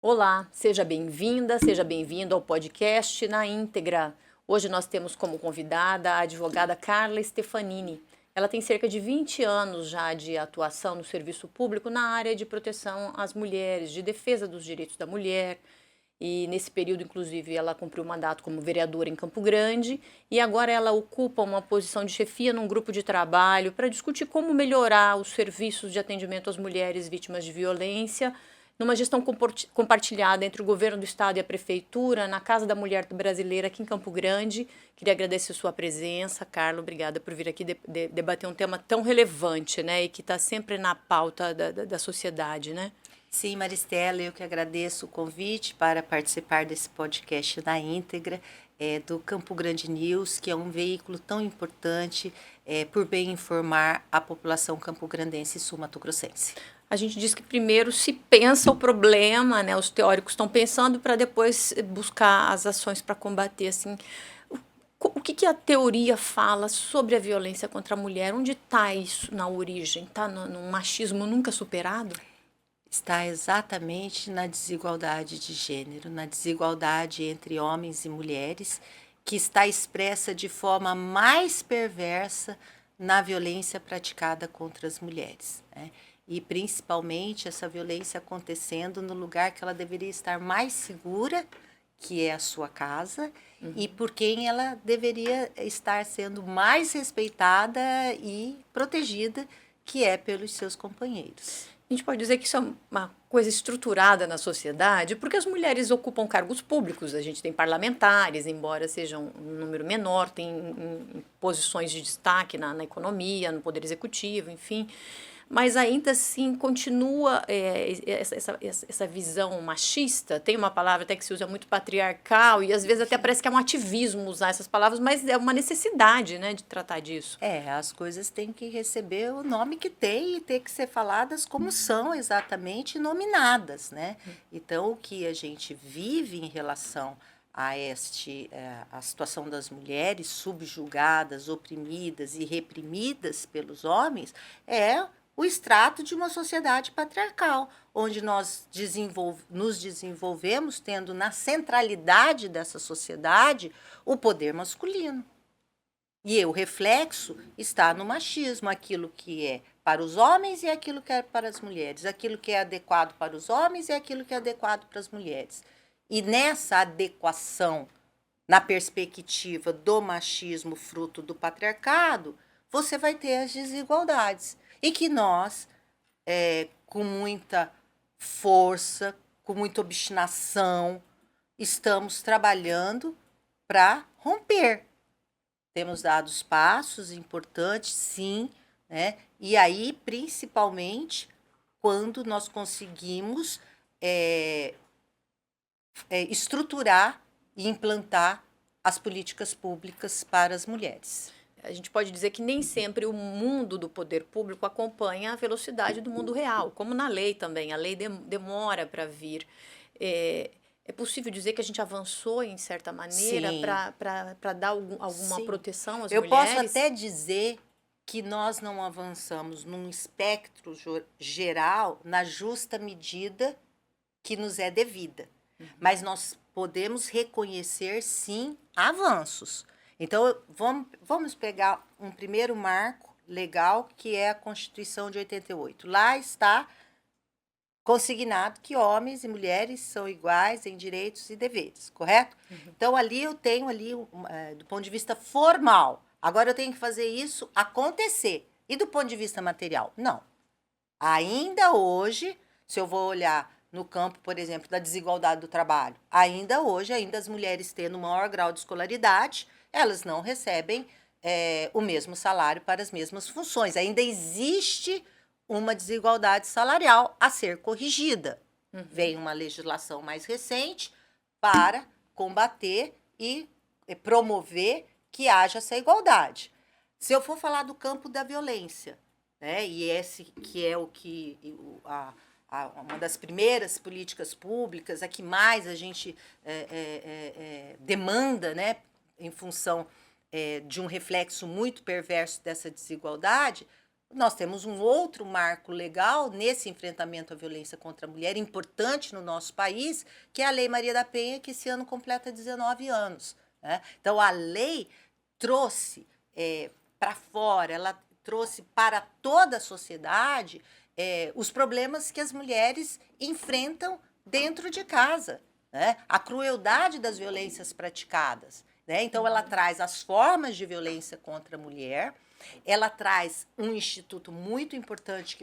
Olá, seja bem-vinda, seja bem-vindo ao podcast Na Íntegra. Hoje nós temos como convidada a advogada Carla Stefanini. Ela tem cerca de 20 anos já de atuação no serviço público na área de proteção às mulheres, de defesa dos direitos da mulher. E nesse período, inclusive, ela cumpriu o mandato como vereadora em Campo Grande e agora ela ocupa uma posição de chefia num grupo de trabalho para discutir como melhorar os serviços de atendimento às mulheres vítimas de violência, numa gestão compartilhada entre o governo do estado e a prefeitura, na Casa da Mulher Brasileira aqui em Campo Grande. Queria agradecer a sua presença, Carla, obrigada por vir aqui debater um tema tão relevante, né, e que está sempre na pauta da sociedade, né? Sim, Maristela, eu que agradeço o convite para participar desse podcast na íntegra do Campo Grande News, que é um veículo tão importante por bem informar a população campograndense e sul-mato-grossense. A gente diz que primeiro se pensa o problema, né? Os teóricos estão pensando para depois buscar as ações para combater, assim. O que a teoria fala sobre a violência contra a mulher? Onde está isso na origem? Está no machismo nunca superado? Está exatamente na desigualdade de gênero, na desigualdade entre homens e mulheres, que está expressa de forma mais perversa na violência praticada contra as mulheres, né? E principalmente essa violência acontecendo no lugar que ela deveria estar mais segura, que é a sua casa, e por quem ela deveria estar sendo mais respeitada e protegida, que é pelos seus companheiros. A gente pode dizer que isso é uma coisa estruturada na sociedade, porque as mulheres ocupam cargos públicos. A gente tem parlamentares, embora sejam um número menor, tem em posições de destaque na economia, no poder executivo, enfim. Mas ainda assim continua essa visão machista. Tem uma palavra até que se usa muito, patriarcal, e às vezes até parece que é um ativismo usar essas palavras, mas é uma necessidade, né, de tratar disso. As coisas têm que receber o nome que tem e ter que ser faladas como são exatamente nominadas, né? Então, o que a gente vive em relação a a situação das mulheres subjugadas, oprimidas e reprimidas pelos homens é o extrato de uma sociedade patriarcal, onde nós nos desenvolvemos tendo na centralidade dessa sociedade o poder masculino. E o reflexo está no machismo, aquilo que é para os homens e aquilo que é para as mulheres, aquilo que é adequado para os homens e aquilo que é adequado para as mulheres. E nessa adequação, na perspectiva do machismo fruto do patriarcado, você vai ter as desigualdades. E que nós, com muita força, com muita obstinação, estamos trabalhando para romper. Temos dado passos importantes, sim, né? E aí, principalmente, quando nós conseguimos estruturar e implantar as políticas públicas para as mulheres. A gente pode dizer que nem sempre o mundo do poder público acompanha a velocidade do mundo real, como na lei também. A lei demora para vir. É possível dizer que a gente avançou em certa maneira para dar alguma Sim. proteção às Eu mulheres? posso até dizer que nós não avançamos num espectro geral na justa medida que nos é devida. Mas nós podemos reconhecer, sim, avanços. Então, vamos pegar um primeiro marco legal, que é a Constituição de 88. Lá está consignado que homens e mulheres são iguais em direitos e deveres, correto? Então, ali eu tenho, do ponto de vista formal, agora eu tenho que fazer isso acontecer. E do ponto de vista material? Não. Ainda hoje, se eu vou olhar no campo, por exemplo, da desigualdade do trabalho, ainda hoje, as mulheres tendo maior grau de escolaridade, elas não recebem o mesmo salário para as mesmas funções. Ainda existe uma desigualdade salarial a ser corrigida. Vem uma legislação mais recente para combater e promover que haja essa igualdade. Se eu for falar do campo da violência, né, e esse que é uma das primeiras políticas públicas, a que mais a gente demanda, né, em função de um reflexo muito perverso dessa desigualdade, nós temos um outro marco legal nesse enfrentamento à violência contra a mulher, importante no nosso país, que é a Lei Maria da Penha, que esse ano completa 19 anos. Né? Então, a lei trouxe para fora, ela trouxe para toda a sociedade os problemas que as mulheres enfrentam dentro de casa, né? A crueldade das violências praticadas. Né? Então, ela traz as formas de violência contra a mulher, ela traz um instituto muito importante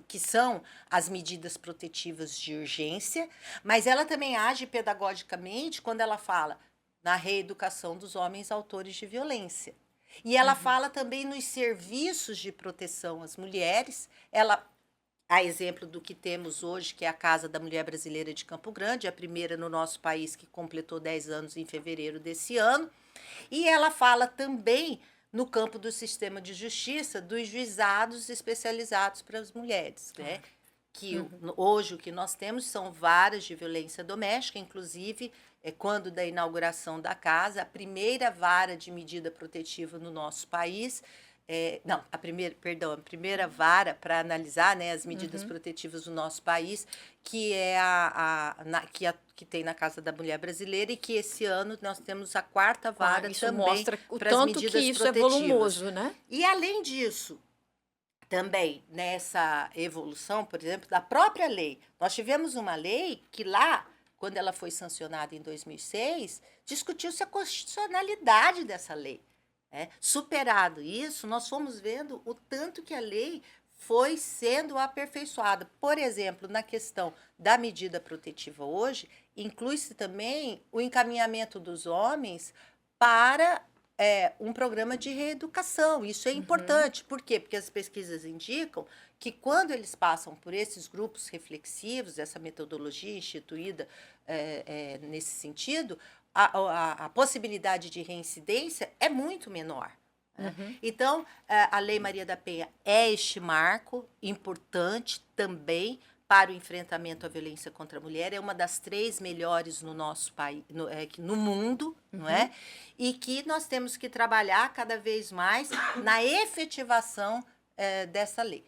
que são as medidas protetivas de urgência, mas ela também age pedagogicamente quando ela fala na reeducação dos homens autores de violência. E ela fala também nos serviços de proteção às mulheres. A exemplo do que temos hoje, que é a Casa da Mulher Brasileira de Campo Grande, a primeira no nosso país que completou 10 anos em fevereiro desse ano. E ela fala também no campo do sistema de justiça, dos juizados especializados para as mulheres, né? Que hoje o que nós temos são varas de violência doméstica, inclusive, quando da inauguração da casa, a primeira vara de medida protetiva no nosso país, a primeira vara para analisar, né, as medidas protetivas do nosso país, que é que tem na Casa da Mulher Brasileira, e que esse ano nós temos a quarta vara isso também mostra o para as tanto medidas que isso protetivas. é volumoso, né? E além disso, também nessa evolução, por exemplo, da própria lei, nós tivemos uma lei que lá, quando ela foi sancionada em 2006, discutiu-se a constitucionalidade dessa lei. Superado isso, nós fomos vendo o tanto que a lei foi sendo aperfeiçoada. Por exemplo, na questão da medida protetiva hoje, inclui-se também o encaminhamento dos homens para um programa de reeducação. Isso é importante. Por quê? Porque as pesquisas indicam que quando eles passam por esses grupos reflexivos, essa metodologia instituída nesse sentido, a possibilidade de reincidência é muito menor. Né? Então, a Lei Maria da Penha é este marco importante também para o enfrentamento à violência contra a mulher, é uma das 3 melhores no nosso país, no mundo, não é? E que nós temos que trabalhar cada vez mais na efetivação dessa lei.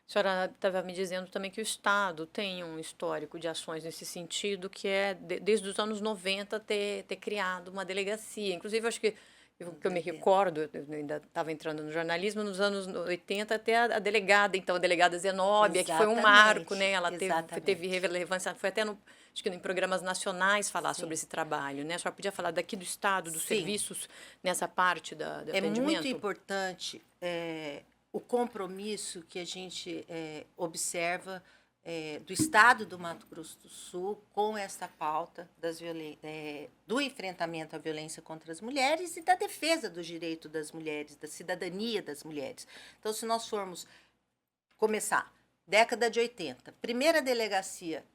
A senhora estava me dizendo também que o Estado tem um histórico de ações nesse sentido, que é desde os anos 90 ter criado uma delegacia. Inclusive, acho que eu me recordo, eu ainda estava entrando no jornalismo, nos anos 80 até a delegada Zenóbia, que foi um marco, né? Ela teve relevância, foi até acho que em programas nacionais falar sobre esse trabalho, né? A senhora podia falar daqui do Estado, dos serviços, nessa parte do atendimento? É muito importante o compromisso que a gente observa do Estado do Mato Grosso do Sul com essa pauta do enfrentamento à violência contra as mulheres e da defesa do direito das mulheres, da cidadania das mulheres. Então, se nós formos começar, década de 80, primeira delegacia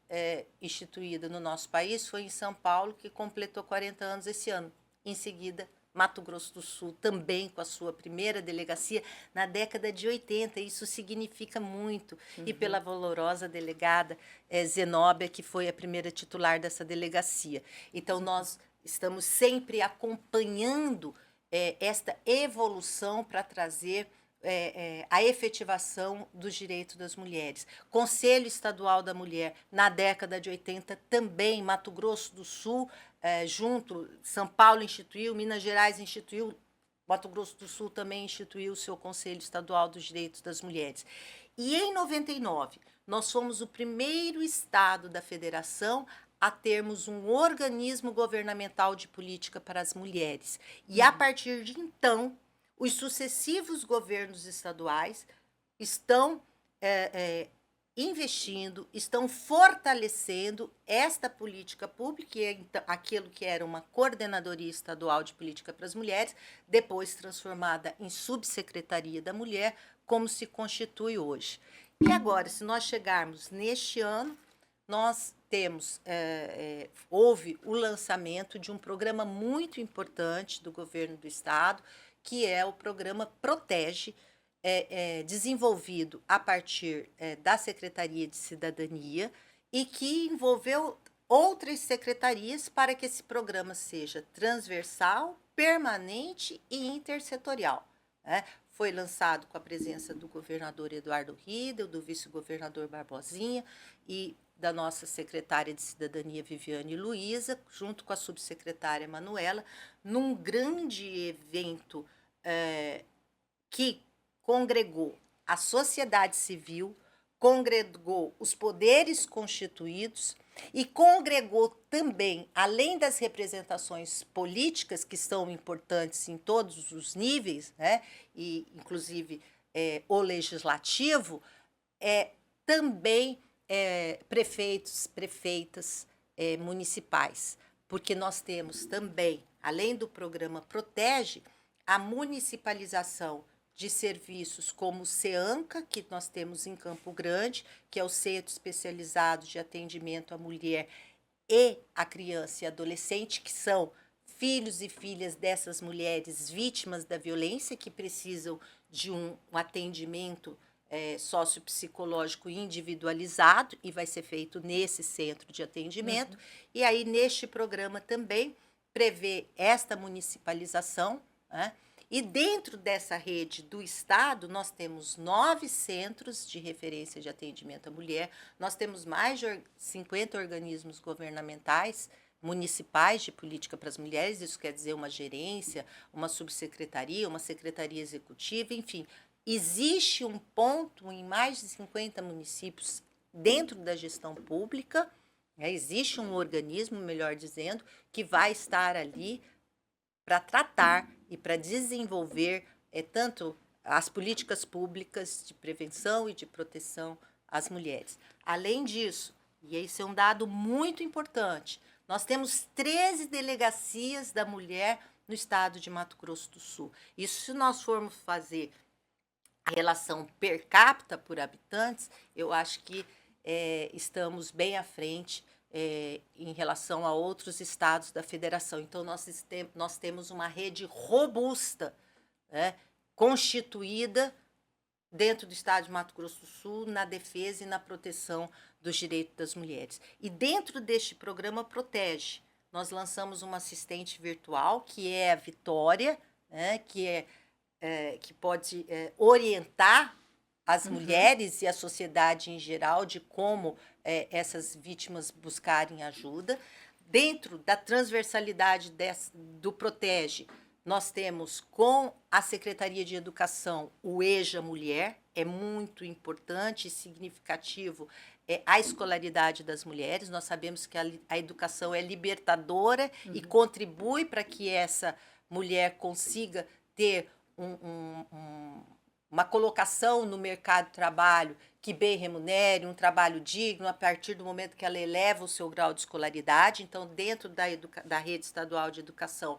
instituída no nosso país foi em São Paulo, que completou 40 anos esse ano. Em seguida, Mato Grosso do Sul também com a sua primeira delegacia na década de 80. Isso significa muito. E pela valorosa delegada Zenóbia, que foi a primeira titular dessa delegacia. Então, nós estamos sempre acompanhando esta evolução para trazer a efetivação dos direitos das mulheres. Conselho Estadual da Mulher, na década de 80, também, Mato Grosso do Sul, junto, São Paulo instituiu, Minas Gerais instituiu, Mato Grosso do Sul também instituiu o seu Conselho Estadual dos Direitos das Mulheres. E em 99, nós fomos o primeiro estado da federação a termos um organismo governamental de política para as mulheres. E a partir de então, os sucessivos governos estaduais estão investindo, estão fortalecendo esta política pública, que é aquilo que era uma coordenadoria estadual de política para as mulheres, depois transformada em subsecretaria da mulher, como se constitui hoje. E agora, se nós chegarmos neste ano, nós temos, houve o lançamento de um programa muito importante do governo do estado, que é o programa Protege, desenvolvido a partir da Secretaria de Cidadania e que envolveu outras secretarias para que esse programa seja transversal, permanente e intersetorial, né? Foi lançado com a presença do governador Eduardo Riedel, do vice-governador Barbosinha e da nossa secretária de Cidadania, Viviane Luiza, junto com a subsecretária Manuela, num grande evento que congregou a sociedade civil, congregou os poderes constituídos e congregou também, além das representações políticas, que são importantes em todos os níveis, né, e inclusive o legislativo, também prefeitos, prefeitas municipais, porque nós temos também, além do programa Protege, a municipalização de serviços como o CEANCA, que nós temos em Campo Grande, que é o Centro Especializado de Atendimento à Mulher e à Criança e Adolescente, que são filhos e filhas dessas mulheres vítimas da violência, que precisam de um atendimento sociopsicológico individualizado, e vai ser feito nesse centro de atendimento. Uhum. E aí, neste programa também, prevê esta municipalização, né? E dentro dessa rede do Estado, nós temos 9 centros de referência de atendimento à mulher, nós temos mais de 50 organismos governamentais, municipais de política para as mulheres, isso quer dizer uma gerência, uma subsecretaria, uma secretaria executiva, enfim. Existe um ponto em mais de 50 municípios dentro da gestão pública, né? Existe um organismo, melhor dizendo, que vai estar ali para tratar e para desenvolver tanto as políticas públicas de prevenção e de proteção às mulheres. Além disso, e esse é um dado muito importante, nós temos 13 delegacias da mulher no estado de Mato Grosso do Sul. Isso, se nós formos fazer a relação per capita por habitantes, eu acho que estamos bem à frente em relação a outros estados da federação. Então, nós temos uma rede robusta, né, constituída dentro do estado de Mato Grosso do Sul, na defesa e na proteção dos direitos das mulheres. E dentro deste programa Protege, nós lançamos uma assistente virtual, que é a Vitória, né, que pode orientar as mulheres e a sociedade em geral de como essas vítimas buscarem ajuda. Dentro da transversalidade do Protege, nós temos com a Secretaria de Educação o EJA Mulher, é muito importante e significativo a escolaridade das mulheres. Nós sabemos que a educação é libertadora e contribui para que essa mulher consiga ter uma colocação no mercado de trabalho que bem remunere, um trabalho digno, a partir do momento que ela eleva o seu grau de escolaridade. Então, dentro da rede estadual de educação,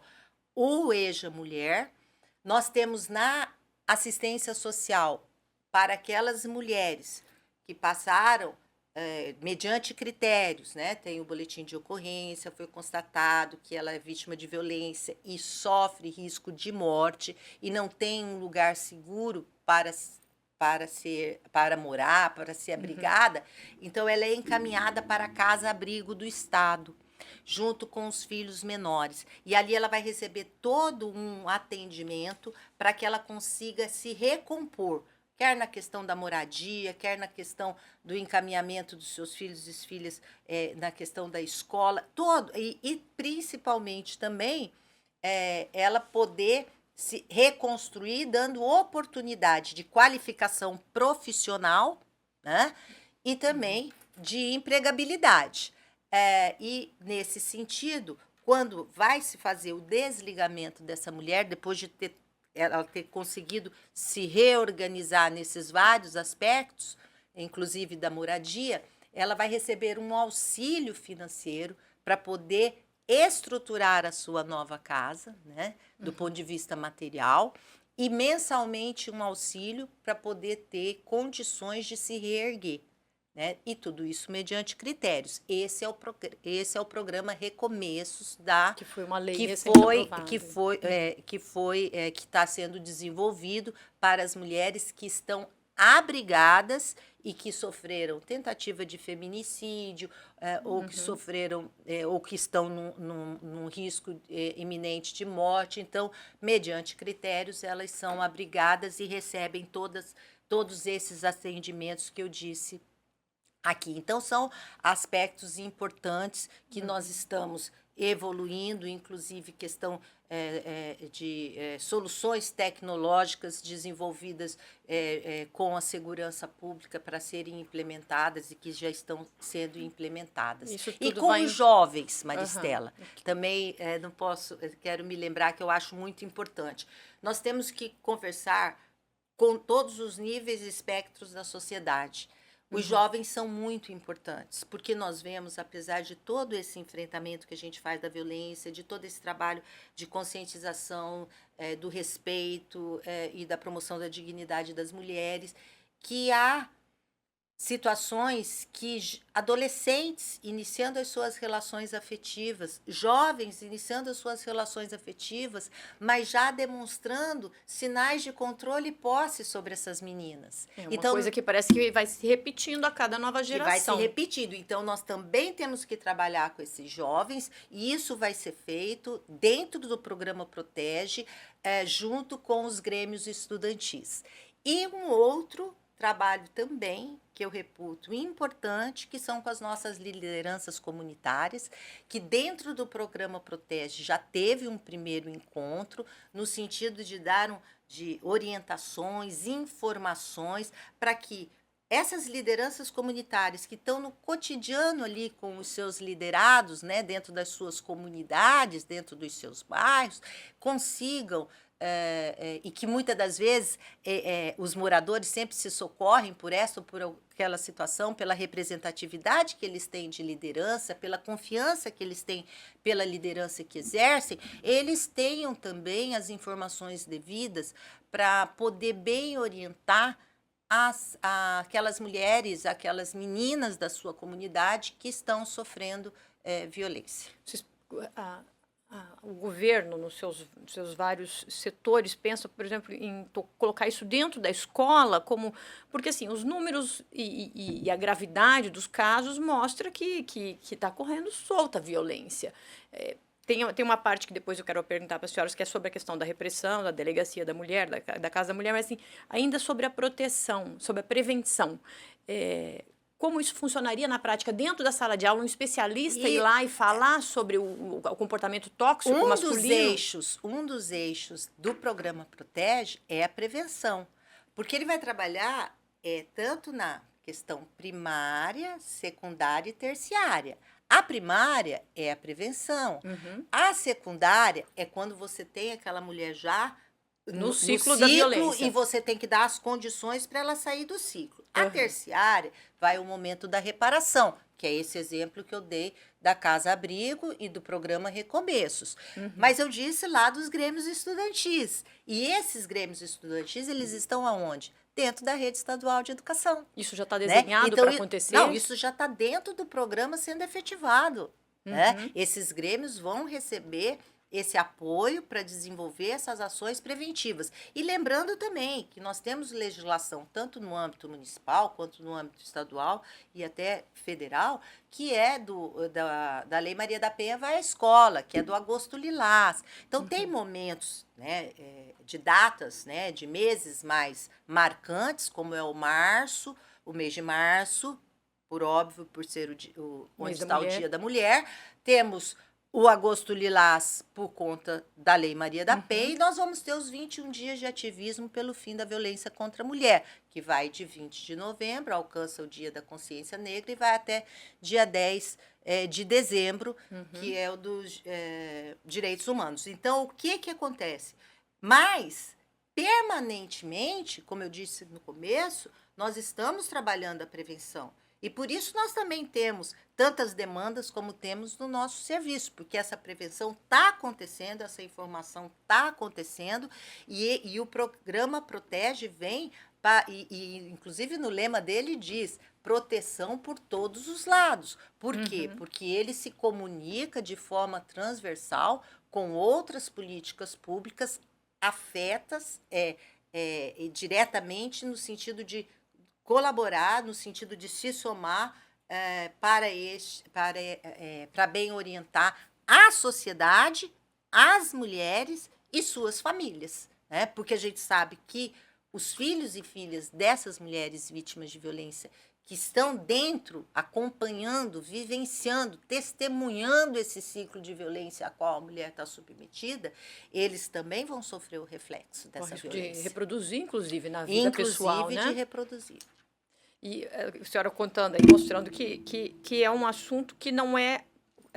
o EJA Mulher, nós temos na assistência social para aquelas mulheres que passaram mediante critérios, né? Tem o boletim de ocorrência, foi constatado que ela é vítima de violência e sofre risco de morte e não tem um lugar seguro para morar, para ser abrigada. Então, ela é encaminhada para a casa-abrigo do Estado, junto com os filhos menores. E ali ela vai receber todo um atendimento para que ela consiga se recompor, quer na questão da moradia, quer na questão do encaminhamento dos seus filhos e filhas, na questão da escola, e principalmente também ela poder se reconstruir, dando oportunidade de qualificação profissional, né? E também de empregabilidade. E, nesse sentido, quando vai se fazer o desligamento dessa mulher, depois de ela ter conseguido se reorganizar nesses vários aspectos, inclusive da moradia, ela vai receber um auxílio financeiro para poder estruturar a sua nova casa, né, do ponto de vista material, e mensalmente um auxílio para poder ter condições de se reerguer, né, e tudo isso mediante critérios. Esse é o programa Recomeços que foi uma lei recém-aprovada. Que está sendo desenvolvido para as mulheres que estão abrigadas e que sofreram tentativa de feminicídio, ou que sofreram, ou que estão num risco iminente de morte. Então, mediante critérios, elas são abrigadas e recebem todos esses atendimentos que eu disse aqui. Então, são aspectos importantes que nós estamos evoluindo, inclusive questão de soluções tecnológicas desenvolvidas com a segurança pública para serem implementadas e que já estão sendo implementadas. Isso E tudo com vai... os jovens, Maristela, também não posso, quero me lembrar que eu acho muito importante. Nós temos que conversar com todos os níveis e espectros da sociedade. Os jovens são muito importantes, porque nós vemos, apesar de todo esse enfrentamento que a gente faz da violência, de todo esse trabalho de conscientização, do respeito e da promoção da dignidade das mulheres, que há situações que adolescentes iniciando as suas relações afetivas, jovens iniciando as suas relações afetivas, mas já demonstrando sinais de controle e posse sobre essas meninas. É uma coisa que parece que vai se repetindo a cada nova Que vai se geração. repetindo. Então, nós também temos que trabalhar com esses jovens, e isso vai ser feito dentro do programa Protege, junto com os grêmios estudantis. E um outro trabalho também, que eu reputo importante, que são com as nossas lideranças comunitárias, que dentro do programa Protege já teve um primeiro encontro, no sentido de dar de orientações, informações, para que essas lideranças comunitárias que estão no cotidiano ali com os seus liderados, né, dentro das suas comunidades, dentro dos seus bairros, consigam e que muitas das vezes os moradores sempre se socorrem por essa ou por aquela situação, pela representatividade que eles têm de liderança, pela confiança que eles têm pela liderança que exercem, eles tenham também as informações devidas para poder bem orientar aquelas mulheres, aquelas meninas da sua comunidade que estão sofrendo violência. O governo, nos seus vários setores, pensa, por exemplo, em colocar isso dentro da escola, porque assim, os números e a gravidade dos casos mostra que está correndo solta a violência. Tem uma parte que depois eu quero perguntar para as senhoras, que é sobre a questão da repressão, da delegacia da mulher, da Casa da Mulher, mas assim, ainda sobre a proteção, sobre a prevenção. Como isso funcionaria na prática dentro da sala de aula, um especialista ir lá e falar sobre o comportamento tóxico masculino? Um dos eixos do programa Protege é a prevenção, porque ele vai trabalhar tanto na questão primária, secundária e terciária. A primária é a prevenção. A secundária é quando você tem aquela mulher já no ciclo da violência. E você tem que dar as condições para ela sair do ciclo. A terciária vai o momento da reparação, que é esse exemplo que eu dei da Casa Abrigo e do programa Recomeços. Mas eu disse lá dos grêmios estudantis. E esses grêmios estudantis, eles estão aonde? Dentro da rede estadual de educação. Isso já está desenhado para acontecer? Não, isso já está dentro do programa sendo efetivado. Né? Esses grêmios vão receber esse apoio para desenvolver essas ações preventivas. E lembrando também que nós temos legislação, tanto no âmbito municipal, quanto no âmbito estadual e até federal, que é da Lei Maria da Penha vai à escola, que é do Agosto Lilás. Então, tem momentos, né, de datas, né, de meses mais marcantes, como é o mês de março, por óbvio, por ser onde está o Dia da Mulher. Temos o Agosto Lilás por conta da Lei Maria da Penha, e nós vamos ter os 21 dias de ativismo pelo fim da violência contra a mulher, que vai de 20 de novembro, alcança o Dia da Consciência Negra, e vai até dia 10 de dezembro, que é o dos direitos humanos. Então, o que acontece? Mas, permanentemente, como eu disse no começo, nós estamos trabalhando a prevenção. E por isso nós também temos tantas demandas como temos no nosso serviço, porque essa prevenção está acontecendo, essa informação está acontecendo, e o programa Protege vem, inclusive no lema dele diz, proteção por todos os lados. Por quê? Porque ele se comunica de forma transversal com outras políticas públicas afetas diretamente no sentido de colaborar no sentido de se somar para bem orientar a sociedade, as mulheres e suas famílias, né? Porque a gente sabe que os filhos e filhas dessas mulheres vítimas de violência que estão dentro, acompanhando, vivenciando, testemunhando esse ciclo de violência a qual a mulher está submetida, eles também vão sofrer o reflexo dessa violência. De reproduzir, inclusive, na vida pessoal, né? Inclusive de reproduzir. E a senhora contando aí, mostrando que é um assunto que não é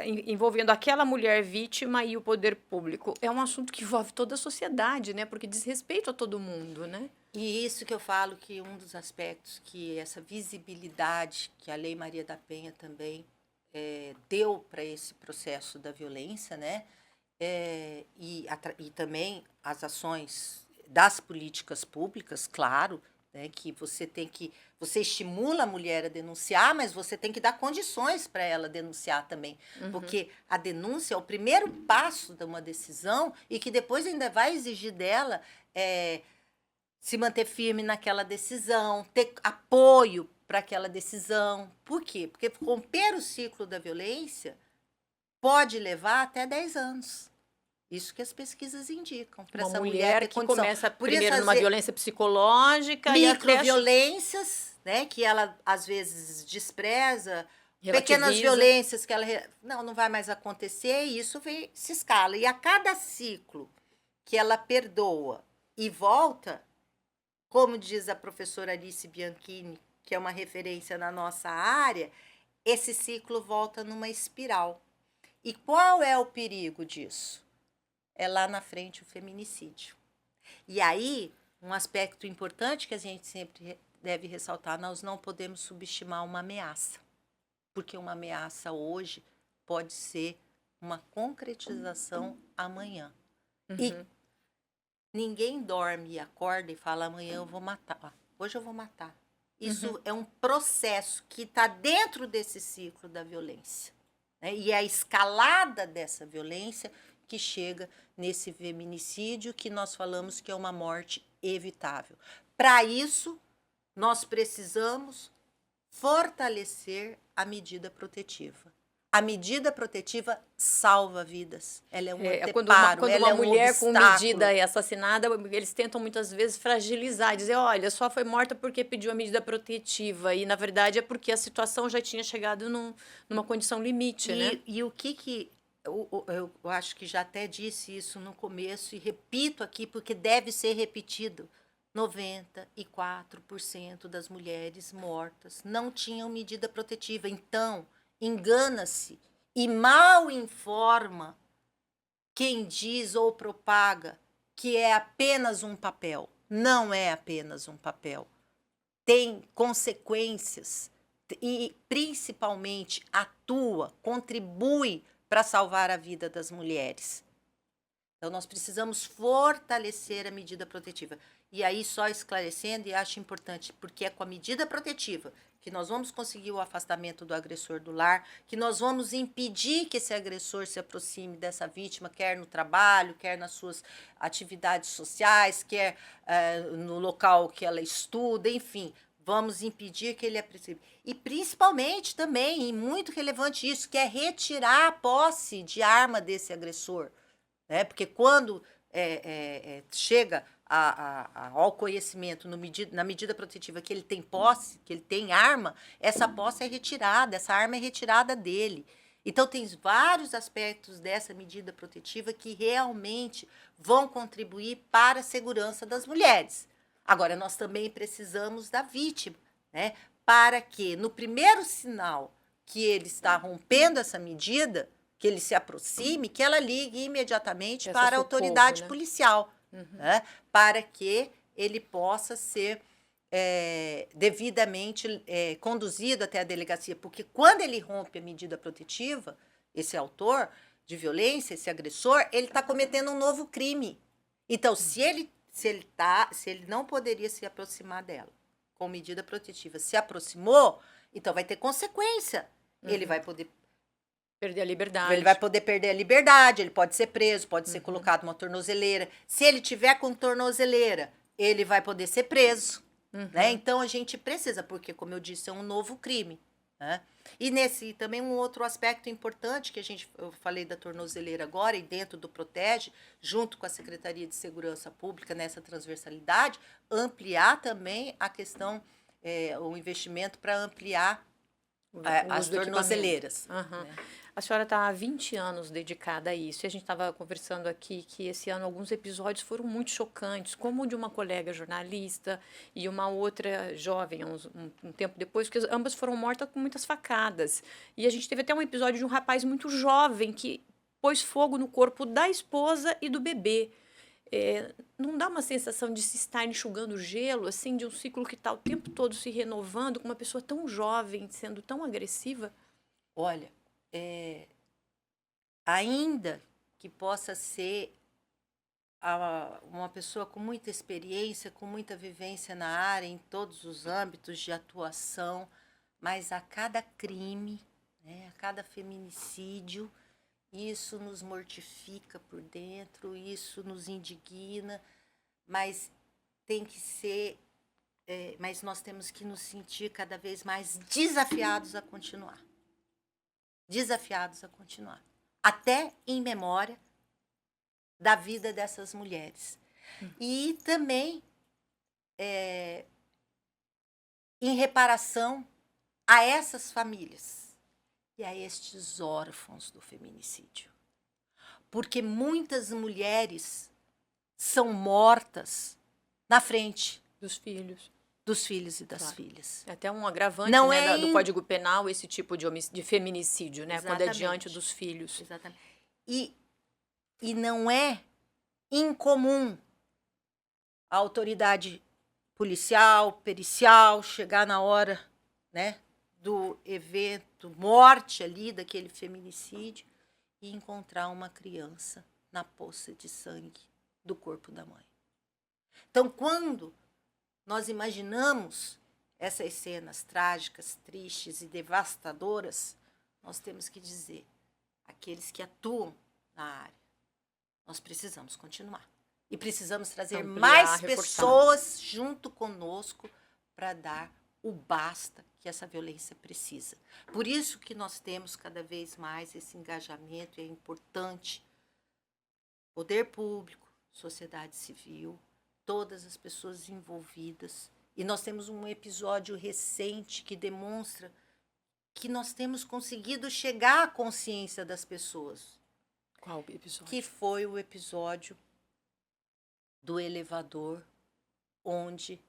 envolvendo aquela mulher vítima e o poder público. É um assunto que envolve toda a sociedade, né? Porque diz respeito a todo mundo, né? E isso que eu falo que um dos aspectos que essa visibilidade que a Lei Maria da Penha também deu para esse processo da violência, né? E também as ações das políticas públicas, claro, né? Que você estimula a mulher a denunciar, mas você tem que dar condições para ela denunciar também. Porque a denúncia é o primeiro passo de uma decisão e que depois ainda vai exigir dela se manter firme naquela decisão, ter apoio para aquela decisão. Por quê? Porque romper o ciclo da violência pode levar até 10 anos. Isso que as pesquisas indicam. Para essa mulher que começa Por primeiro isso, numa violência psicológica e até microviolências, né, que ela às vezes despreza, pequenas relativiza. violências que ela não vai mais acontecer, e isso se escala. E a cada ciclo que ela perdoa e volta, como diz a professora Alice Bianchini, que é uma referência na nossa área, esse ciclo volta numa espiral. E qual é o perigo disso? É lá na frente o feminicídio. E aí, um aspecto importante que a gente sempre deve ressaltar, nós não podemos subestimar uma ameaça. Porque uma ameaça hoje pode ser uma concretização amanhã. E ninguém dorme e acorda e fala, amanhã eu vou matar, hoje eu vou matar. Isso é um processo que está dentro desse ciclo da violência, né? E é a escalada dessa violência que chega nesse feminicídio que nós falamos que é uma morte evitável. Para isso, nós precisamos fortalecer a medida protetiva. A medida protetiva salva vidas. Ela é um anteparo, quando ela uma é um mulher com obstáculo. medida é assassinada, eles tentam muitas vezes fragilizar, dizer, olha, só foi morta porque pediu a medida protetiva. E, na verdade, é porque a situação já tinha chegado numa condição limite, né? E o que eu acho que já até disse isso no começo e repito aqui porque deve ser repetido. 94% das mulheres mortas não tinham medida protetiva. Então, engana-se e mal informa quem diz ou propaga que é apenas um papel. Não é apenas um papel. Tem consequências e, principalmente, atua, contribui para salvar a vida das mulheres. Então, nós precisamos fortalecer a medida protetiva. E aí, só esclarecendo, e acho importante, porque é com a medida protetiva que nós vamos conseguir o afastamento do agressor do lar, que nós vamos impedir que esse agressor se aproxime dessa vítima, quer no trabalho, quer nas suas atividades sociais, quer no local que ela estuda, enfim, vamos impedir que ele aproxime. E principalmente também, e muito relevante isso, que é retirar a posse de arma desse agressor. Né? Porque quando chega ao conhecimento na medida protetiva que ele tem posse, que ele tem arma, essa posse é retirada, essa arma é retirada dele. Então, tem vários aspectos dessa medida protetiva que realmente vão contribuir para a segurança das mulheres. Agora, nós também precisamos da vítima, né? Para que, no primeiro sinal que ele está rompendo essa medida, que ele se aproxime, que ela ligue imediatamente para a autoridade policial, né? Para que ele possa ser devidamente conduzido até a delegacia. Porque quando ele rompe a medida protetiva, esse autor de violência, esse agressor, ele está cometendo um novo crime. Então, se ele não poderia se aproximar dela com medida protetiva, se aproximou, então vai ter consequência. Ele vai poder perder a liberdade. Ele vai poder perder a liberdade, ele pode ser preso, pode ser colocado numa tornozeleira. Se ele tiver com tornozeleira, ele vai poder ser preso. né? Então, a gente precisa, porque, como eu disse, é um novo crime, né? E nesse também um outro aspecto importante que eu falei da tornozeleira agora e dentro do Protege, junto com a Secretaria de Segurança Pública nessa transversalidade, ampliar também a questão, o investimento para ampliar O as uso do equipamento. tornozeleiras. Aham. Né? A senhora está há 20 anos dedicada a isso. E a gente estava conversando aqui que esse ano alguns episódios foram muito chocantes, como o de uma colega jornalista e uma outra jovem, um tempo depois, porque ambas foram mortas com muitas facadas. E a gente teve até um episódio de um rapaz muito jovem que pôs fogo no corpo da esposa e do bebê. Não dá uma sensação de se estar enxugando gelo, assim, de um ciclo que está o tempo todo se renovando, com uma pessoa tão jovem, sendo tão agressiva? Olha, ainda que possa ser uma pessoa com muita experiência, com muita vivência na área, em todos os âmbitos de atuação, mas a cada crime, né, a cada feminicídio, isso nos mortifica por dentro, isso nos indigna, mas tem que ser, mas nós temos que nos sentir cada vez mais desafiados a continuar. Desafiados a continuar. Até em memória da vida dessas mulheres. E também em reparação a essas famílias e a estes órfãos do feminicídio. Porque muitas mulheres são mortas na frente Dos filhos. dos filhos e das Claro. filhas. É até um agravante, Não né, é do Código Penal, esse tipo de feminicídio, né? Quando é Exatamente. diante dos filhos. Exatamente. E não é incomum a autoridade policial, pericial, chegar na hora, né, do evento, morte ali, daquele feminicídio, e encontrar uma criança na poça de sangue do corpo da mãe. Então, quando nós imaginamos essas cenas trágicas, tristes e devastadoras, nós temos que dizer, aqueles que atuam na área, nós precisamos continuar. E precisamos trazer Ampliar, mais reforçar. pessoas junto conosco para dar o basta que essa violência precisa. Por isso que nós temos cada vez mais esse engajamento, e é importante poder público, sociedade civil, todas as pessoas envolvidas. E nós temos um episódio recente que demonstra que nós temos conseguido chegar à consciência das pessoas. Qual episódio? Que foi o episódio do elevador, onde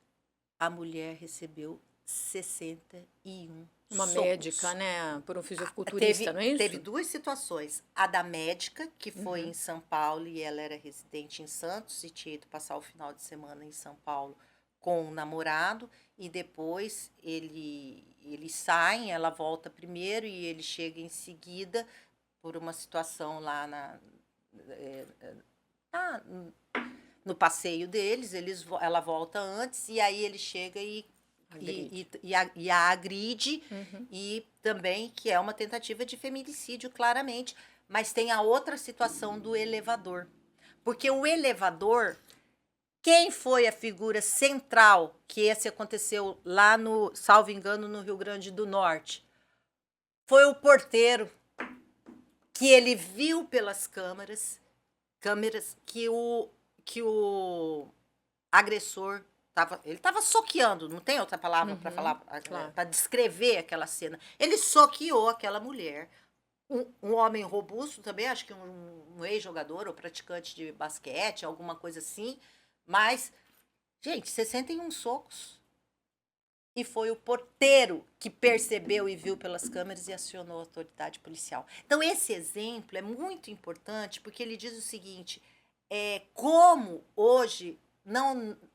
a mulher recebeu 61 Uma socos. médica, né? Por um fisiculturista, não é isso? Teve duas situações. A da médica, que foi em São Paulo, e ela era residente em Santos, e tinha ido passar o final de semana em São Paulo com o namorado, e depois eles saem, ela volta primeiro, e ele chega em seguida, por uma situação lá no passeio deles, ela volta antes, e aí ele chega e a agride, e também que é uma tentativa de feminicídio, claramente. Mas tem a outra situação do elevador. Porque o elevador, quem foi a figura central, que esse aconteceu lá no, salvo engano, no Rio Grande do Norte? Foi o porteiro, que ele viu pelas câmeras que o agressor ele estava soqueando, não tem outra palavra para falar, claro. para descrever aquela cena. Ele soqueou aquela mulher. Um homem robusto também, acho que um ex-jogador ou praticante de basquete, alguma coisa assim. Mas, gente, 61 socos. E foi o porteiro que percebeu e viu pelas câmeras e acionou a autoridade policial. Então, esse exemplo é muito importante, porque ele diz o seguinte, como hoje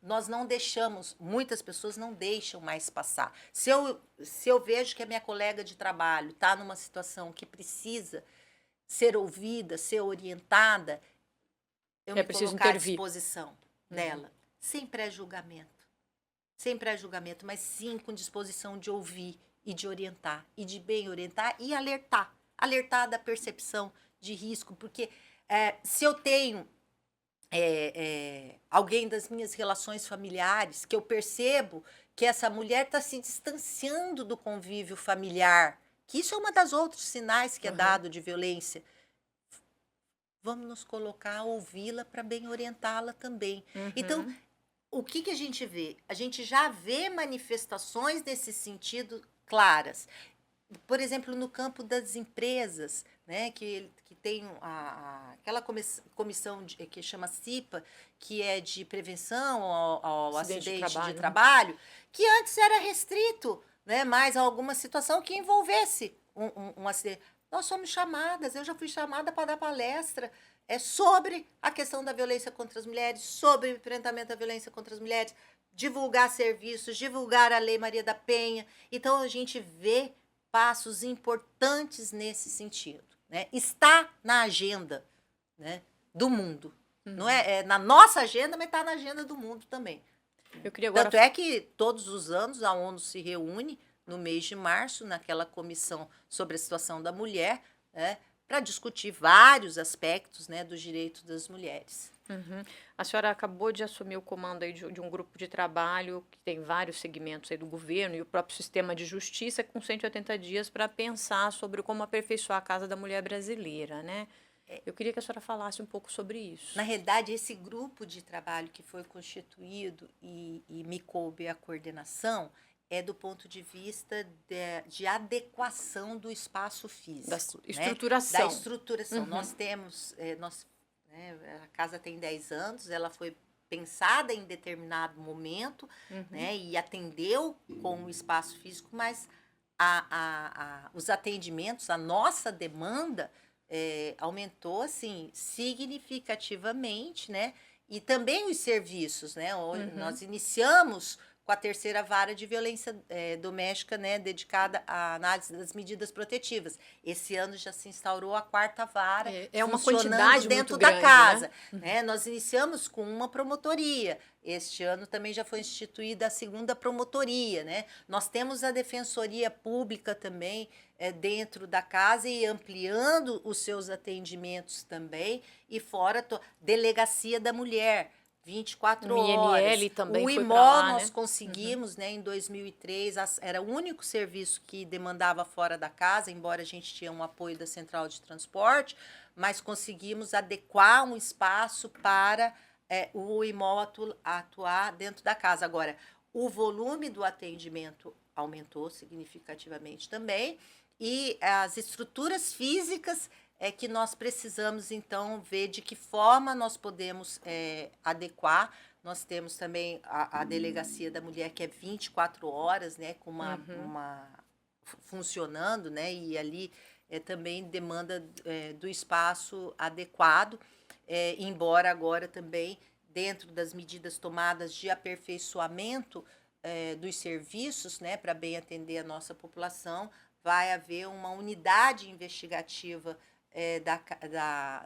nós não deixamos, muitas pessoas não deixam mais passar. Se eu vejo que a minha colega de trabalho está numa situação que precisa ser ouvida, ser orientada, eu me colocar à disposição dela, sem pré-julgamento. Sem pré-julgamento, mas sim com disposição de ouvir e de orientar, e de bem orientar e alertar. Alertar da percepção de risco, porque se eu tenho alguém das minhas relações familiares, que eu percebo que essa mulher está se distanciando do convívio familiar, que isso é uma das outros sinais que é dado de violência. Vamos nos colocar a ouvi-la para bem orientá-la também. Então, o que a gente vê? A gente já vê manifestações nesse sentido claras. Por exemplo, no campo das empresas, né, que tem aquela comissão que chama CIPA, que é de prevenção ao acidente de trabalho, que antes era restrito, né, mais a alguma situação que envolvesse um acidente. Nós somos chamadas, eu já fui chamada para dar palestra sobre a questão da violência contra as mulheres, sobre o enfrentamento da violência contra as mulheres, divulgar serviços, divulgar a Lei Maria da Penha. Então, a gente vê passos importantes nesse sentido, né? Está na agenda, né, do mundo. Não é na nossa agenda, mas está na agenda do mundo também. Eu queria agora... Tanto é que todos os anos a ONU se reúne no mês de março, naquela comissão sobre a situação da mulher, né, para discutir vários aspectos, né, dos direitos das mulheres. A senhora acabou de assumir o comando aí de um grupo de trabalho que tem vários segmentos aí do governo e o próprio sistema de justiça com 180 dias para pensar sobre como aperfeiçoar a Casa da Mulher Brasileira, né? Eu queria que a senhora falasse um pouco sobre isso. Na realidade, esse grupo de trabalho que foi constituído e me coube a coordenação é do ponto de vista de adequação do espaço físico. Da estruturação. Né? Da estruturação. Nós temos... a casa tem 10 anos, ela foi pensada em determinado momento, né, e atendeu com o espaço físico, mas os atendimentos, a nossa demanda aumentou assim, significativamente, né, e também os serviços. Né, nós iniciamos com a terceira vara de violência doméstica, né, dedicada à análise das medidas protetivas. Esse ano já se instaurou a quarta vara, uma quantidade dentro muito da grande, casa. né? Nós iniciamos com uma promotoria. Este ano também já foi instituída a segunda promotoria. Né? Nós temos a Defensoria Pública também dentro da casa e ampliando os seus atendimentos também. E fora Delegacia da Mulher. 24 horas. IML também o foi IMO pra lá, nós né? conseguimos, né, em 2003, era o único serviço que demandava fora da casa, embora a gente tinha um apoio da Central de Transporte, mas conseguimos adequar um espaço para o IMO atuar dentro da casa. Agora, o volume do atendimento aumentou significativamente também e as estruturas físicas que nós precisamos, então, ver de que forma nós podemos adequar. Nós temos também a Delegacia da Mulher, que é 24 horas, né, com funcionando, né, e ali também demanda do espaço adequado, embora agora também, dentro das medidas tomadas de aperfeiçoamento dos serviços, né, para bem atender a nossa população, vai haver uma unidade investigativa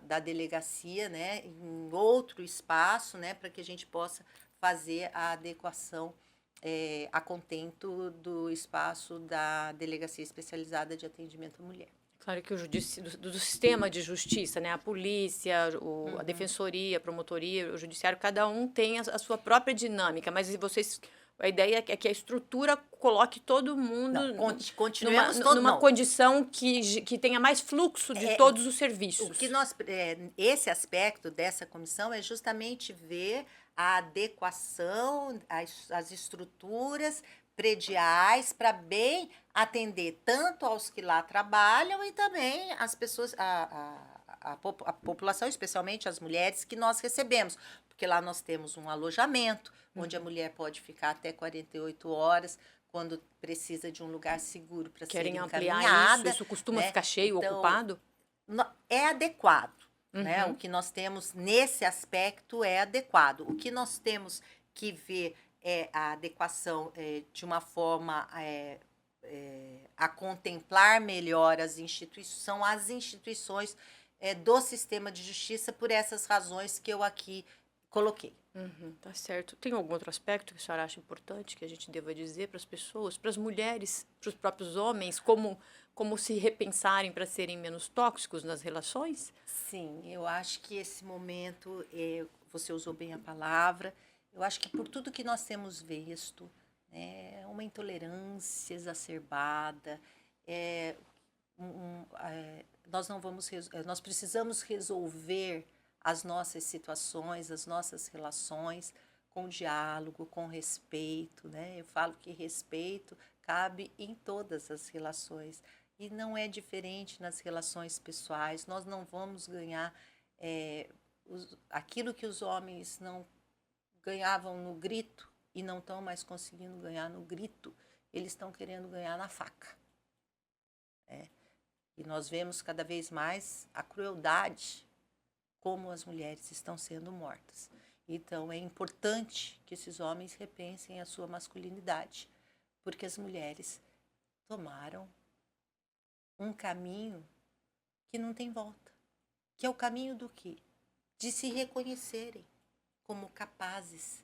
da delegacia, né, em outro espaço, né, para que a gente possa fazer a adequação a contento do espaço da Delegacia Especializada de Atendimento à Mulher. Claro que do sistema de justiça, né, a polícia, a defensoria, a promotoria, o judiciário, cada um tem a sua própria dinâmica, mas vocês... A ideia é que a estrutura coloque todo mundo numa condição que tenha mais fluxo de todos os serviços. O que esse aspecto dessa comissão é justamente ver a adequação, as estruturas prediais para bem atender tanto aos que lá trabalham e também as pessoas, a população, especialmente as mulheres que nós recebemos. Porque lá nós temos um alojamento, onde a mulher pode ficar até 48 horas, quando precisa de um lugar seguro para ser encaminhada. Querem ampliar isso costuma ficar cheio, então, ocupado? É adequado. Né? O que nós temos nesse aspecto é adequado. O que nós temos que ver é a adequação de uma forma a contemplar melhor são as instituições do sistema de justiça por essas razões que eu aqui coloquei. Tá certo. Tem algum outro aspecto que a senhora acha importante que a gente deva dizer para as pessoas, para as mulheres, para os próprios homens, como se repensarem para serem menos tóxicos nas relações? Sim, eu acho que esse momento você usou bem a palavra. Eu acho que por tudo que nós temos visto, né, uma intolerância exacerbada, nós não vamos, nós precisamos resolver as nossas situações, as nossas relações com diálogo, com respeito, né? Eu falo que respeito cabe em todas as relações e não é diferente nas relações pessoais. Nós não vamos ganhar aquilo que os homens não ganhavam no grito e não estão mais conseguindo ganhar no grito, eles estão querendo ganhar na faca. E nós vemos cada vez mais a crueldade como as mulheres estão sendo mortas. Então, é importante que esses homens repensem a sua masculinidade, porque as mulheres tomaram um caminho que não tem volta, que é o caminho do quê? De se reconhecerem como capazes,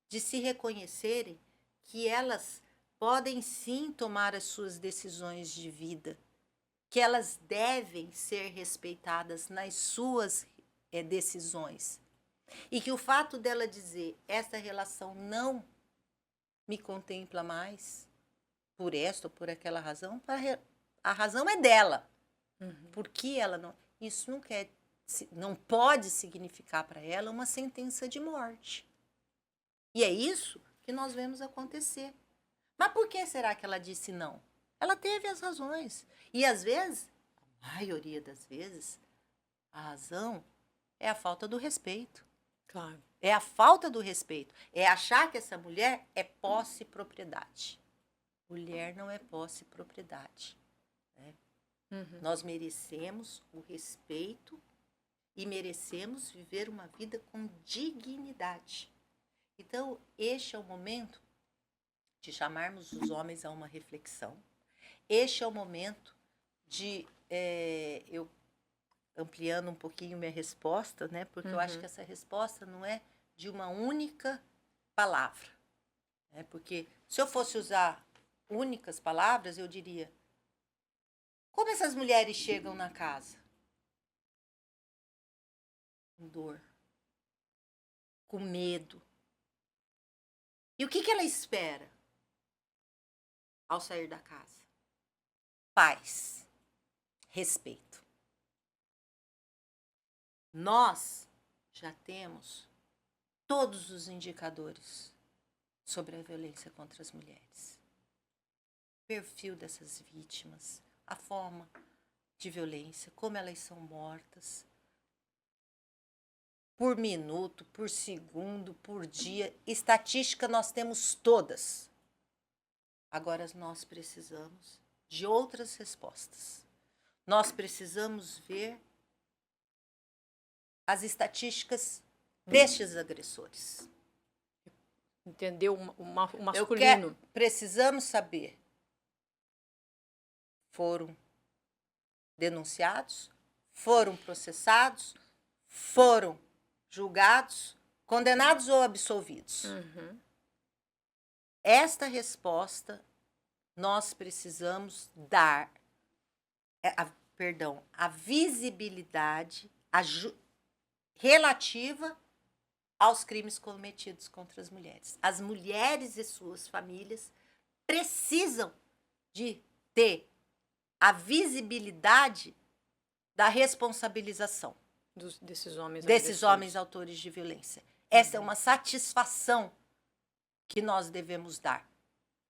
de se reconhecerem que elas podem sim tomar as suas decisões de vida, que elas devem ser respeitadas nas suas decisões. E que o fato dela dizer, essa relação não me contempla mais, por esta ou por aquela razão, a razão é dela. Por que ela não... Isso não pode significar para ela uma sentença de morte. E é isso que nós vemos acontecer. Mas por que será que ela disse não? Ela teve as razões. E às vezes, a maioria das vezes, a razão é a falta do respeito. Claro. É a falta do respeito. É achar que essa mulher é posse e propriedade. Mulher não é posse e propriedade. Né? Nós merecemos o respeito e merecemos viver uma vida com dignidade. Então, este é o momento de chamarmos os homens a uma reflexão. Este é o momento de eu ampliando um pouquinho minha resposta, né? Porque eu acho que essa resposta não é de uma única palavra. Né? Porque se eu fosse usar únicas palavras, eu diria: como essas mulheres chegam na casa? Com dor, com medo. E o que ela espera ao sair da casa? Paz, respeito. Nós já temos todos os indicadores sobre a violência contra as mulheres. O perfil dessas vítimas, a forma de violência, como elas são mortas, por minuto, por segundo, por dia. Estatística nós temos todas. Agora nós precisamos de outras respostas. Nós precisamos ver as estatísticas destes agressores. Entendeu? O masculino. Precisamos saber. Foram denunciados, foram processados, foram julgados, condenados ou absolvidos. Esta resposta nós precisamos dar, a visibilidade relativa aos crimes cometidos contra as mulheres. As mulheres e suas famílias precisam de ter a visibilidade da responsabilização desses homens autores de violência. Essa é uma satisfação que nós devemos dar.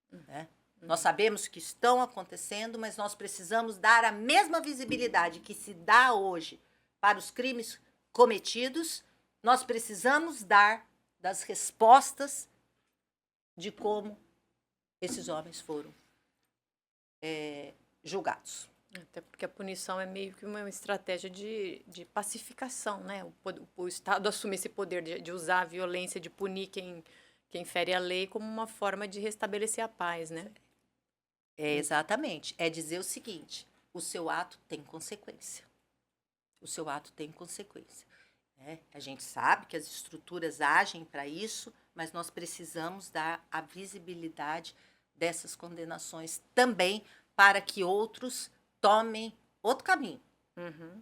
Né? Nós sabemos que estão acontecendo, mas nós precisamos dar a mesma visibilidade que se dá hoje para os crimes cometidos. Nós precisamos dar das respostas de como esses homens foram julgados. Até porque a punição é meio que uma estratégia de pacificação, né? O Estado assume esse poder de usar a violência, de punir quem fere a lei como uma forma de restabelecer a paz, né? Exatamente. É dizer o seguinte: o seu ato tem consequência. O seu ato tem consequência. A gente sabe que as estruturas agem para isso, mas nós precisamos dar a visibilidade dessas condenações também para que outros tomem outro caminho.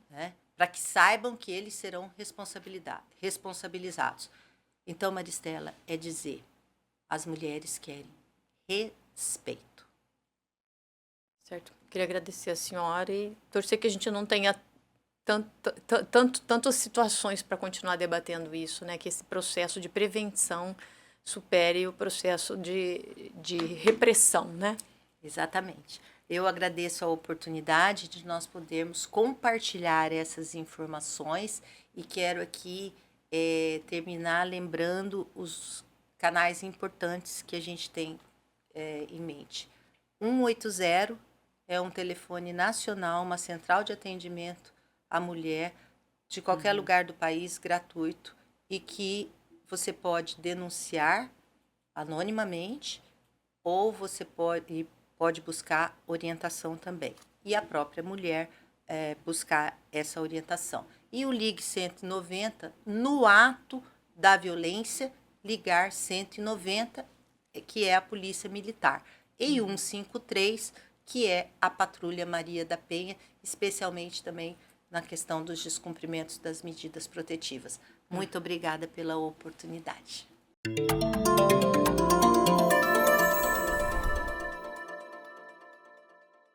Né? para que saibam que eles serão responsabilizados. Então, Maristela, é dizer, as mulheres querem respeito. Certo. Queria agradecer a senhora e torcer que a gente não tenha tantas situações para continuar debatendo isso, né? Que esse processo de prevenção supere o processo de repressão, né? Exatamente. Eu agradeço a oportunidade de nós podermos compartilhar essas informações e quero aqui terminar lembrando os canais importantes que a gente tem em mente. 180 é um telefone nacional, uma central de atendimento à mulher de qualquer lugar do país, gratuito, e que você pode denunciar anonimamente ou você pode buscar orientação também. E a própria mulher buscar essa orientação. E o Ligue 190, no ato da violência, ligar 190, que é a Polícia Militar. E 153, que é a Patrulha Maria da Penha, especialmente também na questão dos descumprimentos das medidas protetivas. Muito obrigada pela oportunidade.